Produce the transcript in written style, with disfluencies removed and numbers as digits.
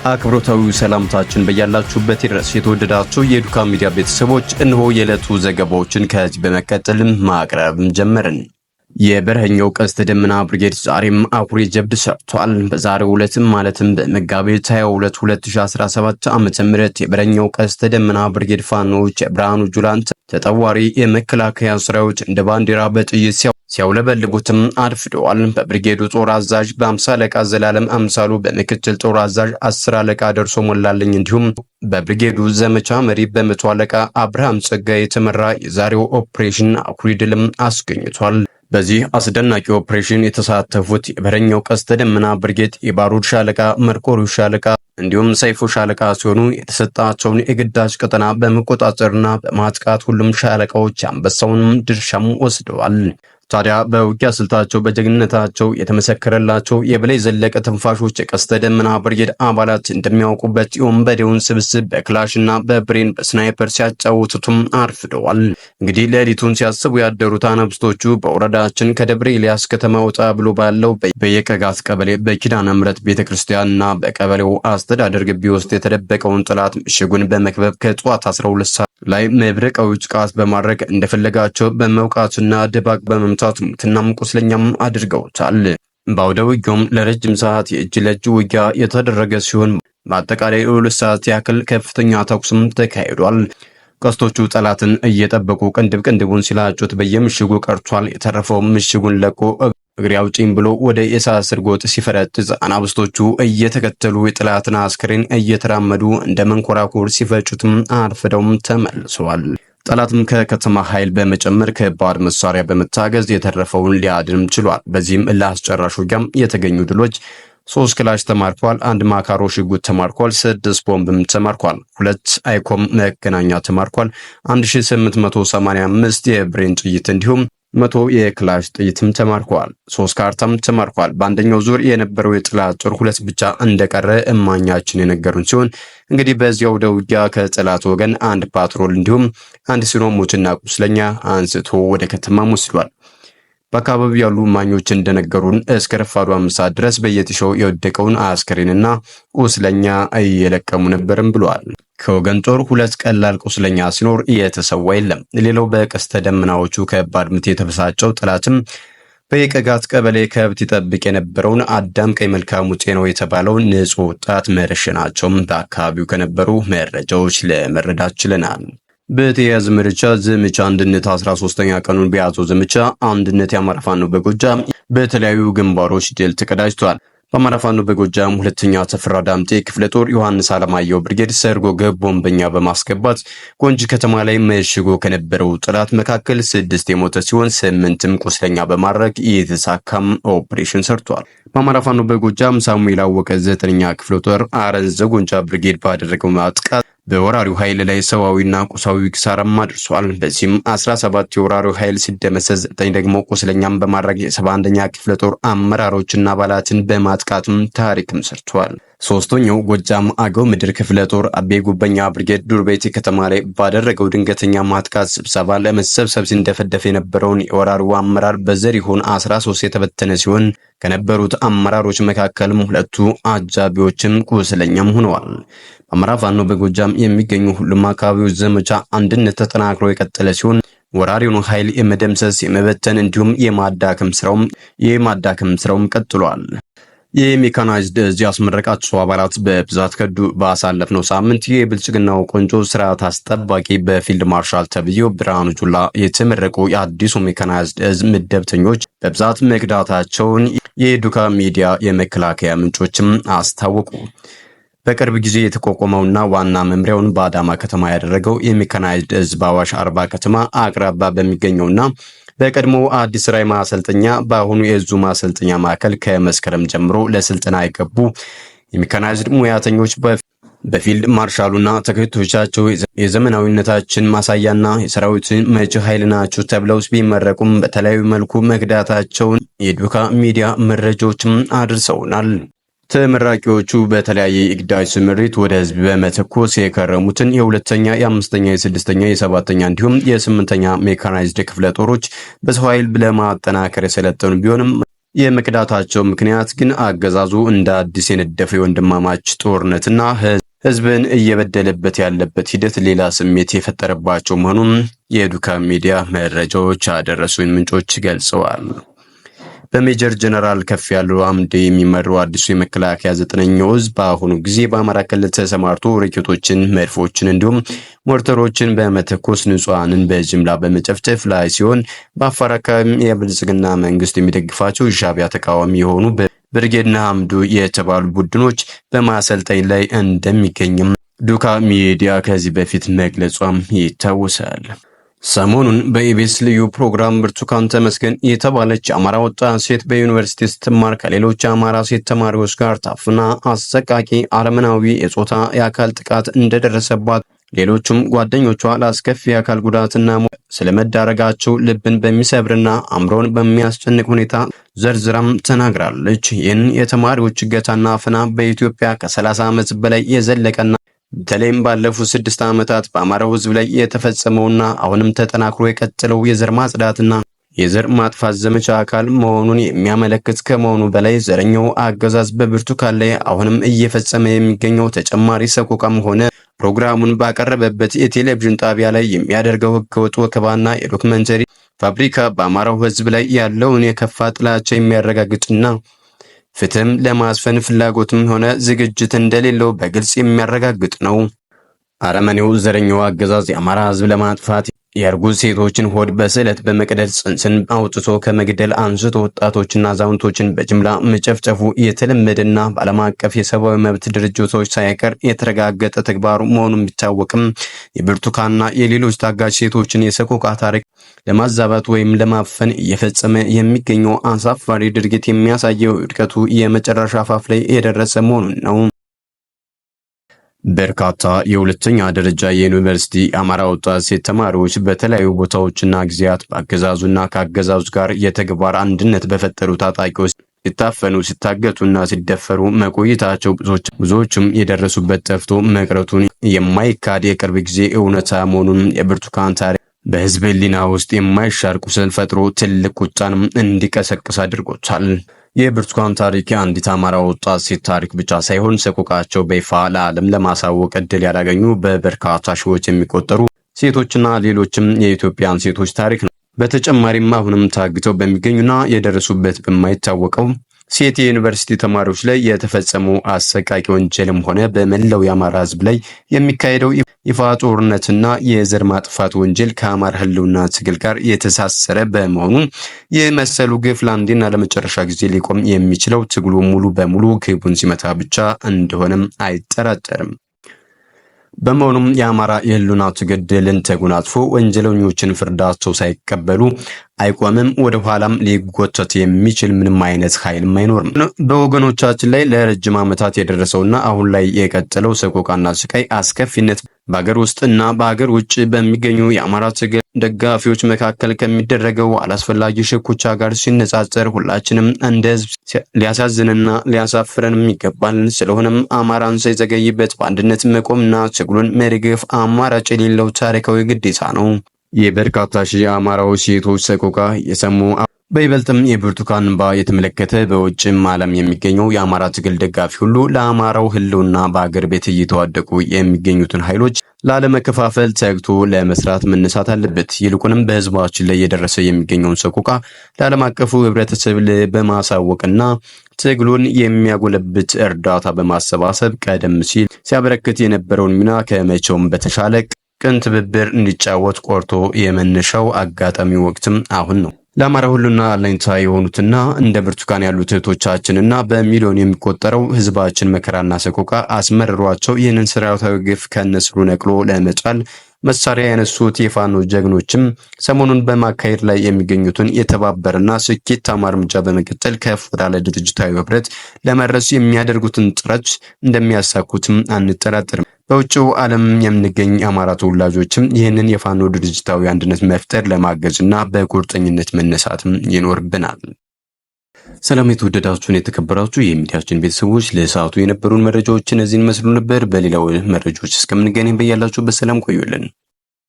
አክብሮታዊ ሰላምታችን በያላችሁበት ድረስ የተወደዳችሁ የዱካ ሚዲያ ቤተሰቦች እነሆ የዕለቱ ዘገባዎችን ከዚህ በመቀጠል ማቅረብ ጀመርን። የበረሃኛው ቀስተ ደመና ብርጌድ ዛሬም አኩሪ ጀብድ ሰርቷል። በዛሬው ዕለትም ማለትም በመጋቢት 22 2017 ዓ.ም የበረሃኛው ቀስተ ደመና ብርጌድ ፋኖች የብርሃኑ ጁላን ተጠዋሪ የመከላከያ ሰራዊት እንደ ባንዲራ በጥይት ሲያውለበልቡትም አድፍደዋል። በብርጌዱ ጦር አዛዥ በ50 አለቃ ዘላለም አምሳሉ፣ በምክትል ጦር አዛዥ 10 አለቃ ደርሶ ሞላልኝ እንዲሁም በብርጌዱ ዘመቻ መሪ በመቶ አለቃ አብርሃም ጸጋይ የተመራ የዛሬው ኦፕሬሽን አኩሪ ድልም አስገኝቷል። በዚህ አስደናቂ ኦፕሬሽን የተሳተፉት የበረሃኛው ቀስተ ደመና ብርጌድ የባሩድ ሻለቃ፣ መርቆሪው ሻለቃ እንዲሁም ሰይፉ ሻለቃ ሲሆኑ የተሰጣቸውን የግዳጅ ቀጠና በመቆጣጠርና በማጥቃት ሁሉም ሻለቃዎች አንበሳውን ድርሻም ወስደዋል። ታዲያ በውጊያ ስልታቸው በጀግንነታቸው የተመሰከረላቸው የበላይ ዘለቀ ትንፋሾች የቀስተ ደመና ብርጌድ አባላት እንደሚያውቁበት የወንበዴውን ስብስብ በክላሽና በብሬን በስናይፐር ሲያጫውቱትም አርፍደዋል። እንግዲህ ሌሊቱን ሲያስቡ ያደሩት አነብስቶቹ በወረዳችን ከደብረ ኤልያስ ከተማ ወጣ ብሎ ባለው በየቀጋት ቀበሌ በኪዳነ ምሕረት ቤተክርስቲያንና በቀበሌው አስተዳደር ግቢ ውስጥ የተደበቀውን ጠላት ምሽጉን በመክበብ ከጠዋት 12 ሰዓት ላይ መብረቃዊ ጥቃት በማድረግ እንደፈለጋቸው በመውቃትና ድባቅ በመምታት ሙትናም ቁስለኛም አድርገውታል። በአውደ ውጊያውም ለረጅም ሰዓት የእጅ ለእጅ ውጊያ የተደረገ ሲሆን በአጠቃላይ 2 ሰዓት ያክል ከፍተኛ ተኩስም ተካሂዷል። ቀስቶቹ ጠላትን እየጠበቁ ቅንድቡን ሲላጩት በየምሽጉ ቀርቷል። የተረፈው ምሽጉን ለቆ እግሬ አውጪኝ ብሎ ወደ የእሳት ስርጎጥ ሲፈረጥጥ አናብስቶቹ እየተከተሉ የጠላትን አስክሬን እየተራመዱ እንደ መንኮራኩር ሲፈጩትም አርፍደውም ተመልሰዋል። ጠላትም ከከተማ ኃይል በመጨመር ከባድ መሳሪያ በመታገዝ የተረፈውን ሊያድንም ችሏል። በዚህም ለአስጨራሽ ውጊያም የተገኙ ድሎች 3 ክላሽ ተማርኳል፣ 1 ማካሮ ሽጉጥ ተማርኳል፣ 6 ቦምብም ተማርኳል፣ 2 አይኮም መገናኛ ተማርኳል፣ 1885 የብሬን ጥይት እንዲሁም 100 የክላሽ ጥይትም ተማርኳል፣ 3 ካርታም ተማርኳል። በአንደኛው ዙር የነበረው የጠላት ጦር 2 ብቻ እንደቀረ እማኛችን የነገሩን ሲሆን እንግዲህ በዚያው ውጊያ ከጠላት ወገን 1 ፓትሮል እንዲሁም 1 ሲኖ ሙትና ቁስለኛ አንስቶ ወደ ከተማ ወስዷል። በአካባቢው ያሉ እማኞች እንደነገሩን እስከ ረፋዱ 5 ሰዓት ድረስ በየጥሻው የወደቀውን አስከሬንና ቁስለኛ እየለቀሙ ነበርም ብለዋል። ከወገን ጦር 2 ቀላል ቁስለኛ ሲኖር የተሰዋ የለም። ሌላው በቀስተ ደመናዎቹ ከባድ ምት የተበሳጨው ጠላትም በየቀጋት ቀበሌ ከብት ይጠብቅ የነበረውን አዳም ቀይ መልካሙ ጤናው የተባለው ንጹህ ወጣት መረሸናቸውም በአካባቢው ከነበሩ መረጃዎች ለመረዳት ችለናል። በተያያዘ ዘመቻ አንድነት 13ኛ ቀኑን በያዘው ዘመቻ አንድነት የአማራ ፋኖ በጎጃም በተለያዩ ግንባሮች ድል ተቀዳጅቷል። በአማራ ፋኖ በጎጃም ሁለተኛ ተፈራ ዳምጤ ክፍለ ጦር ዮሐንስ አለማየሁ ብርጌድ ሰርጎ ገብ ቦምበኛ በማስገባት ጎንጂ ከተማ ላይ መሽጎ ከነበረው ጠላት መካከል 6 የሞተ ሲሆን 8ም ቁስለኛ በማድረግ የተሳካም ኦፕሬሽን ሰርቷል። በአማራ ፋኖ በጎጃም ሳሙኤል አወቀ 9ኛ ክፍለ ጦር አረንዘ ጎንጃ ብርጌድ ባደረገው ማጥቃት በወራሪው ኃይል ላይ ሰዋዊና ቁሳዊ ኪሳራም አድርሷል። በዚህም 17 የወራሪው ኃይል ሲደመሰስ 9 ደግሞ ቁስለኛም በማድረግ የ71ኛ ክፍለ ጦር አመራሮችና አባላትን በማጥቃትም ታሪክም ሰርቷል። ሶስተኛው ጎጃም አገው ምድር ክፍለ ጦር አቤ ጉበኛ ብርጌድ ዱርቤቴ ከተማ ላይ ባደረገው ድንገተኛ ማጥቃት ስብሰባ ለመሰብሰብ ሲንደፈደፍ የነበረውን የወራሪው አመራር በዘሪሁን 13 የተበተነ ሲሆን ከነበሩት አመራሮች መካከልም 2 አጃቢዎችም ቁስለኛም ሆነዋል። አማራ ፋኖ በጎጃም የሚገኙ ሁሉም አካባቢዎች ዘመቻ አንድነት ተጠናክሮ የቀጠለ ሲሆን ወራሪውን ኃይል የመደምሰስ የመበተን እንዲሁም የማዳከም ስራውም ቀጥሏል። የሜካናይዝድ እዝ ያስመረቃቸው አባላት በብዛት ከዱ። ባሳለፍነው ሳምንት የብልጽግናው ቆንጆ ስርዓት አስጠባቂ በፊልድ ማርሻል ተብዬው ብርሃኑ ጁላ የተመረቁ የአዲሱ ሜካናይዝድ እዝ ምደብተኞች በብዛት መክዳታቸውን የዱካ ሚዲያ የመከላከያ ምንጮችም አስታወቁ። በቅርብ ጊዜ የተቋቋመውና ዋና መምሪያውን በአዳማ ከተማ ያደረገው የሜካናይዝድ እዝ በአዋሽ አርባ ከተማ አቅራቢያ በሚገኘውና በቀድሞ አዲስ ራይ ማሰልጠኛ በአሁኑ የእዙ ማሰልጠኛ ማዕከል ከመስከረም ጀምሮ ለስልጠና የገቡ የሜካናይዝድ ሙያተኞች በፊልድ ማርሻሉና ተከታዮቻቸው የዘመናዊነታችን ማሳያና የሰራዊትን መጪ ኃይል ናቸው ተብለው ቢመረቁም በተለያዩ መልኩ መክዳታቸውን የዱካ ሚዲያ መረጃዎችም አድርሰውናል። ተመራቂዎቹ በተለያየ የግዳጅ ስምሪት ወደ ህዝብ በመተኮስ የከረሙትን የ2ኛ፣ የ5ኛ፣ የ6ኛ፣ የ7ኛ እንዲሁም የ8ኛ ሜካናይዝድ ክፍለ ጦሮች በሰው ኃይል ለማጠናከር የሰለጠኑ ቢሆንም የመክዳታቸው ምክንያት ግን አገዛዙ እንደ አዲስ የነደፈው የወንድማማች ጦርነትና ህዝብን እየበደለበት ያለበት ሂደት ሌላ ስሜት የፈጠረባቸው መሆኑን የዱካም ሚዲያ መረጃዎች ያደረሱን ምንጮች ገልጸዋል። በሜጀር ጀነራል ከፍያለው አምዴ የሚመራው አዲሱ የመከላከያ 9ኛው ዕዝ በአሁኑ ጊዜ በአማራ ክልል ተሰማርቶ ሮኬቶችን፣ መድፎችን እንዲሁም ሞርተሮችን በመተኮስ ንጹሃንን በጅምላ በመጨፍጨፍ ላይ ሲሆን በአፋር አካባቢ የብልጽግና መንግስት የሚደግፋቸው ሻዕቢያ ተቃዋሚ የሆኑ ብርጌድና አምዱ የተባሉ ቡድኖች በማሰልጠኝ ላይ እንደሚገኝም ዱካ ሚዲያ ከዚህ በፊት መግለጿም ይታወሳል። ሰሞኑን በኢቢኤስ ልዩ ፕሮግራም ብርቱካን ተመስገን የተባለች አማራ ወጣት ሴት በዩኒቨርሲቲ ስትማር ከሌሎች አማራ ሴት ተማሪዎች ጋር ታፍና አሰቃቂ አረመናዊ የጾታ የአካል ጥቃት እንደደረሰባት ሌሎችም ጓደኞቿ ለአስከፊ የአካል ጉዳትና ስለመዳረጋቸው ልብን በሚሰብርና አእምሮን በሚያስጨንቅ ሁኔታ ዘርዝራም ተናግራለች። ይህን የተማሪዎች እገታና አፈና በኢትዮጵያ ከ30 ዓመት በላይ የዘለቀና በተለይም ባለፉት 6 ዓመታት በአማራው ሕዝብ ላይ የተፈጸመውና አሁንም ተጠናክሮ የቀጠለው የዘር ማጽዳትና የዘር ማጥፋት ዘመቻ አካል መሆኑን የሚያመለክት ከመሆኑ በላይ ዘረኛው አገዛዝ በብርቱካን ላይ አሁንም እየፈጸመ የሚገኘው ተጨማሪ ሰቆቃም ሆነ ፕሮግራሙን ባቀረበበት የቴሌቪዥን ጣቢያ ላይ የሚያደርገው ህገወጥ ወከባና የዶክመንተሪ ፋብሪካ በአማራው ህዝብ ላይ ያለውን የከፋ ጥላቻ የሚያረጋግጥና ፍትህም ለማስፈን ፍላጎትም ሆነ ዝግጅት እንደሌለው በግልጽ የሚያረጋግጥ ነው። አረመኔው ዘረኛው አገዛዝ የአማራ ህዝብ ለማጥፋት የእርጉዝ ሴቶችን ሆድ በስለት በመቅደድ ጽንስን አውጥቶ ከመግደል አንስቶ ወጣቶችና አዛውንቶችን በጅምላ መጨፍጨፉ የተለመደና በዓለም አቀፍ የሰብአዊ መብት ድርጅቶች ሳይቀር የተረጋገጠ ተግባሩ መሆኑን ቢታወቅም የብርቱካንና የሌሎች ታጋጅ ሴቶችን የሰቆቃ ታሪክ ለማዛባት ወይም ለማፈን እየፈጸመ የሚገኘው አሳፋሪ ድርጊት የሚያሳየው ውድቀቱ የመጨረሻ አፋፍ ላይ የደረሰ መሆኑን ነው። በርካታ የሁለተኛ ደረጃ የዩኒቨርሲቲ አማራ ወጣት ሴት ተማሪዎች በተለያዩ ቦታዎችና ጊዜያት በአገዛዙና ከአገዛዙ ጋር የተግባር አንድነት በፈጠሩ ታጣቂዎች ሲታፈኑ፣ ሲታገቱና ሲደፈሩ መቆየታቸው ብዙዎችም የደረሱበት ጠፍቶ መቅረቱን የማይካድ የቅርብ ጊዜ እውነታ መሆኑን የብርቱካን ታሪክ በህዝብ ሕሊና ውስጥ የማይሻር ቁስል ፈጥሮ ትልቅ ቁጣንም እንዲቀሰቅስ አድርጎታል። የብርቱካን ታሪክ የአንዲት አማራ ወጣት ሴት ታሪክ ብቻ ሳይሆን ሰቆቃቸው በይፋ ለዓለም ለማሳወቅ እድል ያላገኙ በበርካታ ሺዎች የሚቆጠሩ ሴቶችና ሌሎችም የኢትዮጵያን ሴቶች ታሪክ ነው። በተጨማሪም አሁንም ታግተው በሚገኙና የደረሱበት በማይታወቀው ሴት የዩኒቨርሲቲ ተማሪዎች ላይ የተፈጸመው አሰቃቂ ወንጀልም ሆነ በመላው የአማራ ህዝብ ላይ የሚካሄደው ይፋ ጦርነትና የዘር ማጥፋት ወንጀል ከአማራ ህልውና ትግል ጋር የተሳሰረ በመሆኑ የመሰሉ ግፍ ለአንዴና ለመጨረሻ ጊዜ ሊቆም የሚችለው ትግሉ ሙሉ በሙሉ ግቡን ሲመታ ብቻ እንደሆነም አይጠራጠርም። በመሆኑም የአማራ የህልውና ትግል ድልን ተጎናጽፎ ወንጀለኞችን ፍርዳቸው ሳይቀበሉ አይቆምም። ወደ ኋላም ሊጎተት የሚችል ምንም አይነት ኃይልም አይኖርም። በወገኖቻችን ላይ ለረጅም ዓመታት የደረሰውና አሁን ላይ የቀጠለው ሰቆቃና ስቃይ አስከፊነት በአገር ውስጥና በአገር ውጭ በሚገኙ የአማራ ትግል ደጋፊዎች መካከል ከሚደረገው አላስፈላጊ ሽኩቻ ጋር ሲነጻጸር ሁላችንም እንደ ህዝብ ሊያሳዝንና ሊያሳፍረንም ይገባል። ስለሆነም አማራን ሳይዘገይበት በአንድነት መቆምና ትግሉን መደገፍ አማራጭ የሌለው ታሪካዊ ግዴታ ነው። የበርካታ ሺህ አማራዎች ሴቶች ሰቆቃ የሰሙ በይበልጥም የብርቱካን እንባ የተመለከተ በውጭም ዓለም የሚገኘው የአማራ ትግል ደጋፊ ሁሉ ለአማራው ህልውና በአገር ቤት እየተዋደቁ የሚገኙትን ኃይሎች ላለመከፋፈል ተግቶ ለመስራት መነሳት አለበት። ይልቁንም በህዝባችን ላይ የደረሰ የሚገኘውን ሰቆቃ ለዓለም አቀፉ ህብረተሰብ በማሳወቅና ትግሉን የሚያጎለብት እርዳታ በማሰባሰብ ቀደም ሲል ሲያበረክት የነበረውን ሚና ከመቼውም በተሻለ ቅን ትብብር እንዲጫወት ቆርጦ የመነሻው አጋጣሚ ወቅትም አሁን ነው። ለአማራ ሁሉና አለኝታ የሆኑትና እንደ ብርቱካን ያሉት እህቶቻችንና በሚሊዮን የሚቆጠረው ህዝባችን መከራና ሰቆቃ አስመርሯቸው ይህንን ሰራዊታዊ ግፍ ከነስሩ ነቅሎ ለመጫል መሳሪያ ያነሱት የፋኖ ጀግኖችም ሰሞኑን በማካሄድ ላይ የሚገኙትን የተባበረና ስኬታማ እርምጃ በመቀጠል ከፍ ወዳለ ድርጅታዊ ህብረት ለመድረስ የሚያደርጉትን ጥረት እንደሚያሳኩትም አንጠራጠርም። በውጭው ዓለም የምንገኝ አማራ ተወላጆችም ይህንን የፋኖ ድርጅታዊ አንድነት መፍጠር ለማገዝና በቁርጠኝነት መነሳትም ይኖርብናል። ሰላም የተወደዳችሁን የተከበራችሁ የሚዲያችን ቤተሰቦች ለሰዓቱ የነበሩን መረጃዎች እነዚህን መስሉ ነበር። በሌላው መረጃዎች እስከምንገናኝ በያላችሁበት ሰላም ቆዩልን።